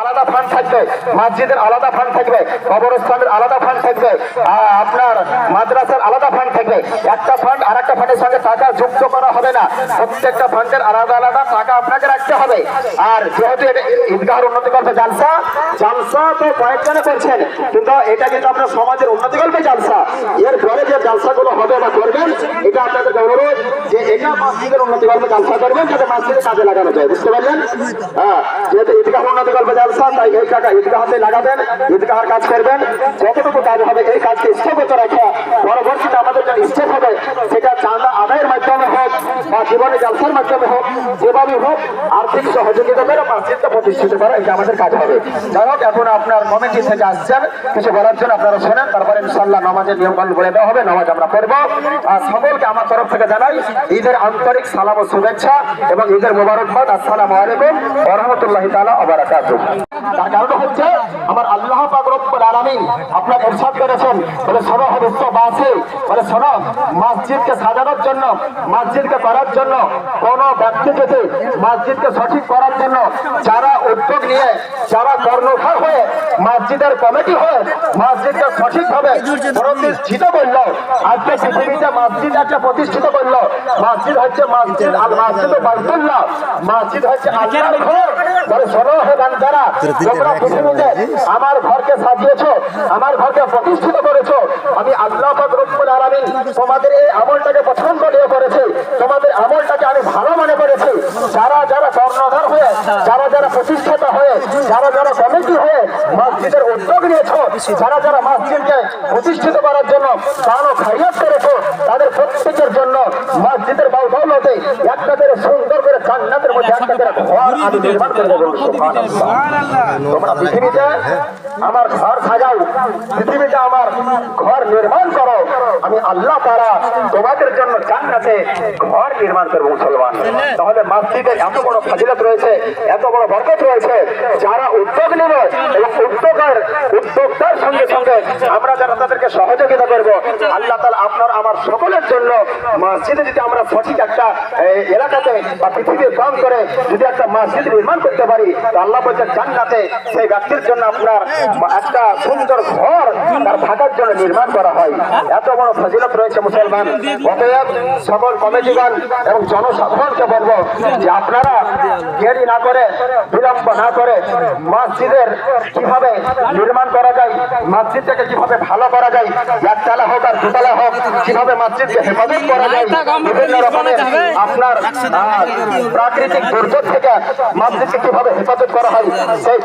আলাদা ফান্ড থাকবে, মসজিদের আলাদা ফান্ড থাকবে, কবরস্থানের আলাদা ফান্ড থাকবে, আপনার মাদ্রাসার আলাদা ফান্ড থাকবে। একটা ফান্ড আর একটা ফান্ডের সঙ্গে টাকা যুক্ত করা হবে না, প্রত্যেকটা ফান্ডের আলাদা আলাদা টাকা আপনাকে রাখতে হবে। আর যেহেতু এটা ঈদগাহের উন্নতি কল্পে জালসা, জালসা তো কয়েকজনে করছেন, কিন্তু এটা কিন্তু আপনার সমাজের উন্নতি কল্পে জালসা। এরপরে যে জালসাগুলো হবে বা করবেন, এটা আপনাদের অনুরোধ যে এটা মসজিদের উন্নতি কল্পে জালসা করবেন, যাতে মসজিদে কাজে লাগানো যায়। বুঝতে পারলেন? হ্যাঁ, যেহেতু ঈদগাহ উন্নতি কল্পে জালসা, তাই এই টাকা ঈদগাহতে লাগাবেন, ঈদগাহের কাজ করবেন। যতটুকু কাজ হবে এই কাজকে স্থগিত রাখা, পরবর্তীতে আমাদের যে স্টেপ হবে সেটা চাঁদা আদায়ের মাধ্যমে হোক বা জীবনে জালসার মাধ্যমে হোক, যেভাবে হোক আর্থিক সহযোগিতা করে মসজিদকে প্রতিষ্ঠিত করা, এটা আমাদের কাজ হবে। যাই হোক, এখন আপনার কমিটি থেকে আসছেন কিছু বলার জন্য, আপনারা শোনেন, তারপরে ইনশাআল্লাহ নামাজের নিয়মকানুন বলে দেওয়া হবে, নামাজ আমরা পড়বো। আর সকলকে আমার তরফ থেকে জানাই ঈদের আন্তরিক সালাম ও শুভেচ্ছা এবং ঈদের মোবারকবাদ। আসসালামু আলাইকুম ওয়া রাহমাতুল্লাহি তাআলা ওয়া বারাকাতুহু। তার কারণ হচ্ছে আমার আল্লাহ পাক রব্বুল আলামিন আপনার ইরশাদ করেছেন, বলে শোনো হে বিশ্ববাসী, বলে শোনো, মসজিদকে সাজানোর জন্য, মসজিদকে করার জন্য, কোন ব্যক্তি যদি মসজিদকে সঠিক করার জন্য যারা উদ্যোগ নিয়ে, যারা কর্ণধার হয়ে, মসজিদের কমিটি হয়ে মসজিদকে সঠিকভাবে প্রতিষ্ঠিত করল, আজকে পৃথিবীতে মসজিদ একটা প্রতিষ্ঠিত করল। মসজিদ হচ্ছে মসজিদ আল মাসজিদ বাইতুল্লাহ, মসজিদ হচ্ছে আল্লাহর ঘর। বলে শোনো হে বান্দারা, তোমরা পৃথিবীতে আমার ঘরকে সাজিয়েছো, আমার ঘরকে প্রতিষ্ঠিত করেছো, আমি আল্লাহ পাক রব্বুল আলামিন তোমাদের এই আমলটাকে পছন্দ করে করেছি, তোমাদের আমলটাকে আমি ভালো মনে করেছি। যারা যারা কর্ণধার হয়ে, যারা যারা প্রতিষ্ঠাতা হয়ে, যারা যারা কমিটি হয়ে মসজিদের উদ্যোগ নিয়েছো, যারা যারা মসজিদকে প্রতিষ্ঠিত করার জন্য দান ও খায়রাত করেছো, তাদের প্রত্যেকের জন্য মসজিদের বাউদৌলতে একটা করে সুন্দর করে জান্নাতের মধ্যে একটা করে ঘর আমি নির্মাণ করে দেবো। তোমরা পৃথিবীতে আমার ঘর সাজাও, পৃথিবীতে আমার ঘর নির্মাণ করো, আমি আল্লাহ তাআলা তোমাদের জন্য জান্নাতে ঘর নির্মাণ করবো। মুসলমান, তাহলে মসজিদের এত বড় ফজিলত রয়েছে, এত বড় বরকত রয়েছে। যারা উদ্যোগ নেবে এবং উদ্যোক্তার সঙ্গে সঙ্গে আমরা যারা তাদেরকে সহযোগিতা করবো, আল্লাহ তাআলা আপনার আমার সকলের জন্য মসজিদে যদি আমরা সঠিক একটা এলাকাতে বা পৃথিবীর কম করে যদি একটা মসজিদ নির্মাণ করতে পারি, আল্লাহ বলছে জান্নাতে সেই ব্যক্তির জন্য আপনার একটা সুন্দর ঘর তার থাকার জন্য নির্মাণ করা হয়। এত বড় ফজিলত রয়েছে মুসলমান। অতএব সকল কমিটিগণ এবং জনসাধারণকে বলবো যে আপনারা দেরি না করে, বিলম্ব না করে মসজিদের কিভাবে নির্মাণ করা যায়, মসজিদটাকে কিভাবে ভালো করা যায়, একতলা হোক আর দুতলা হোক, কিভাবে মসজিদকে হেফাজত করা যায়, বিভিন্ন রকমের আপনার প্রাকৃতিক দুর্যোগ থেকে মসজিদকে কিভাবে হেফাজত করা হয়, সেই